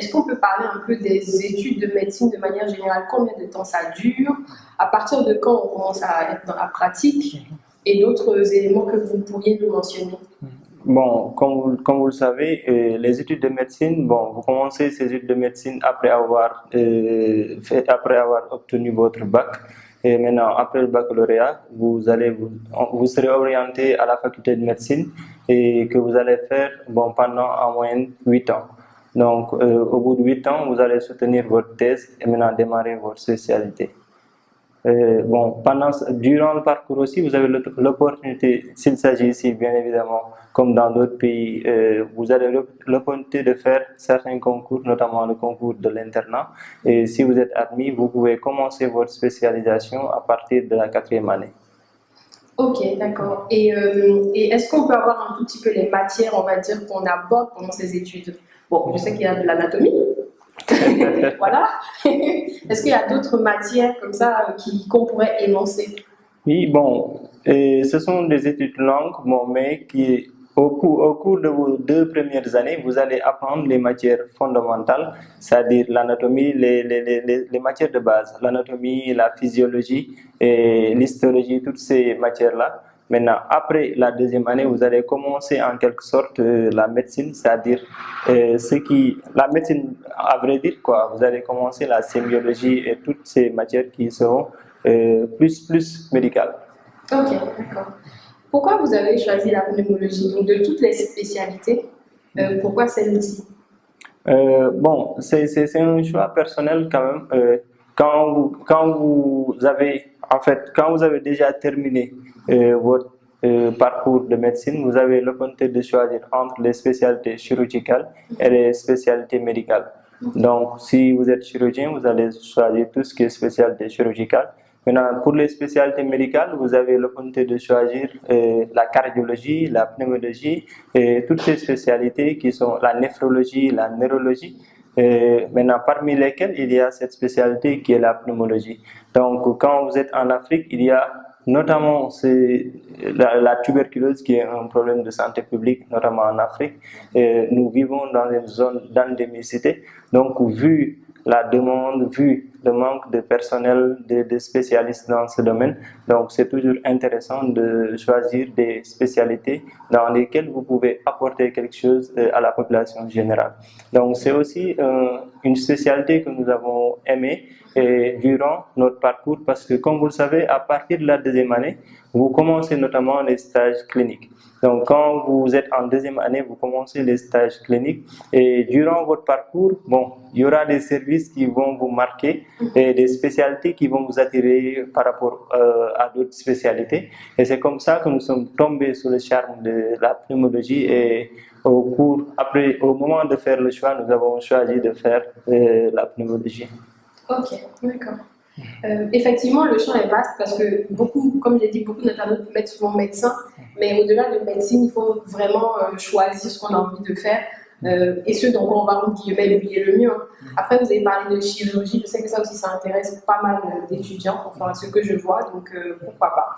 Est-ce qu'on peut parler un peu des études de médecine de manière générale? Combien de temps ça dure? À partir de quand on commence à être dans la pratique? Et d'autres éléments que vous pourriez nous mentionner? Bon, comme vous le savez, les études de médecine, bon, vous commencez ces études de médecine après avoir obtenu votre bac. Et maintenant, après le baccalauréat, vous serez orienté à la faculté de médecine et que vous allez faire, bon, pendant en moyenne 8 ans. Donc, au bout de 8 ans, vous allez soutenir votre thèse et maintenant démarrer votre spécialité. Bon, durant le parcours aussi, vous avez l'opportunité, s'il s'agit ici, bien évidemment, comme dans d'autres pays, vous avez l'opportunité de faire certains concours, notamment le concours de l'internat. Et si vous êtes admis, vous pouvez commencer votre spécialisation à partir de la quatrième année. Ok, d'accord. Et est-ce qu'on peut avoir un tout petit peu les matières, on va dire, qu'on aborde pendant ces études? Bon, je sais qu'il y a de l'anatomie, voilà. Est-ce qu'il y a d'autres matières comme ça qu'on pourrait énoncer? Oui, bon, ce sont des études longues, bon, mais au cours de vos 2 premières années, vous allez apprendre les matières fondamentales, c'est-à-dire l'anatomie, les matières de base, l'anatomie, la physiologie et l'histologie, toutes ces matières-là. Maintenant, après la deuxième année, vous allez commencer en quelque sorte la médecine, c'est-à-dire la médecine, à vrai dire, quoi, vous allez commencer la sémiologie et toutes ces matières qui seront plus médicales. Ok, d'accord. Pourquoi vous avez choisi la pneumologie? Donc, de toutes les spécialités, pourquoi celle-ci? Bon, c'est un choix personnel quand même. Quand vous avez déjà terminé votre parcours de médecine, vous avez l'opportunité de choisir entre les spécialités chirurgicales et les spécialités médicales. Donc, si vous êtes chirurgien, vous allez choisir tout ce qui est spécialité chirurgicale. Maintenant, pour les spécialités médicales, vous avez l'opportunité de choisir la cardiologie, la pneumologie et toutes ces spécialités qui sont la néphrologie, la neurologie. Maintenant, parmi lesquelles il y a cette spécialité qui est la pneumologie. Donc, quand vous êtes en Afrique, il y a notamment la tuberculose qui est un problème de santé publique, notamment en Afrique. Nous vivons dans une zone d'endémicité. Donc, vu la demande, vu le manque de personnel, de spécialistes dans ce domaine. Donc, c'est toujours intéressant de choisir des spécialités dans lesquelles vous pouvez apporter quelque chose à la population générale. Donc, c'est aussi une spécialité que nous avons aimée durant notre parcours parce que, comme vous le savez, à partir de la deuxième année, vous commencez notamment les stages cliniques. Donc, quand vous êtes en deuxième année, vous commencez les stages cliniques et durant votre parcours, bon, il y aura des services qui vont vous marquer et des spécialités qui vont vous attirer par rapport à d'autres spécialités. Et c'est comme ça que nous sommes tombés sous le charme de la pneumologie et au moment de faire le choix, nous avons choisi de faire la pneumologie. Ok, d'accord. Effectivement, le champ est vaste parce que beaucoup, comme j'ai dit, beaucoup d'internautes mettent souvent médecin, mais au-delà de médecine, il faut vraiment choisir ce qu'on a envie de faire et ce dont on va, entre guillemets, briller le mieux. Après, vous avez parlé de chirurgie, je sais que ça aussi, ça intéresse pas mal d'étudiants, enfin, ce que je vois, donc pourquoi pas.